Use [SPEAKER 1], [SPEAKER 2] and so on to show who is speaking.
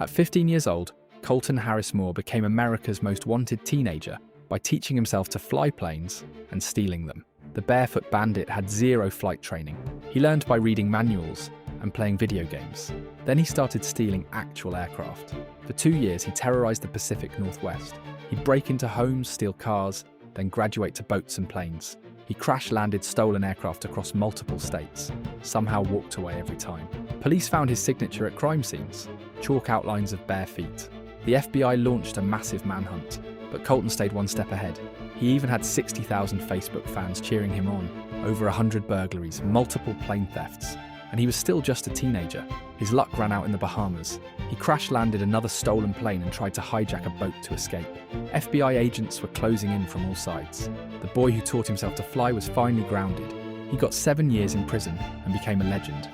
[SPEAKER 1] At 15 years old, Colton Harris Moore became America's most wanted teenager by teaching himself to fly planes and stealing them. The barefoot bandit had zero flight training. He learned by reading manuals and playing video games. Then he started stealing actual aircraft. For 2 years, he terrorized the Pacific Northwest. He'd break into homes, steal cars, then graduate to boats and planes. He crash-landed stolen aircraft across multiple states, somehow walked away every time. Police found his signature at crime scenes, chalk outlines of bare feet. The FBI launched a massive manhunt, but Colton stayed one step ahead. He even had 60,000 Facebook fans cheering him on, over 100 burglaries, multiple plane thefts, and he was still just a teenager. His luck ran out in the Bahamas. He crash-landed another stolen plane and tried to hijack a boat to escape. FBI agents were closing in from all sides. The boy who taught himself to fly was finally grounded. He got 7 years in prison and became a legend.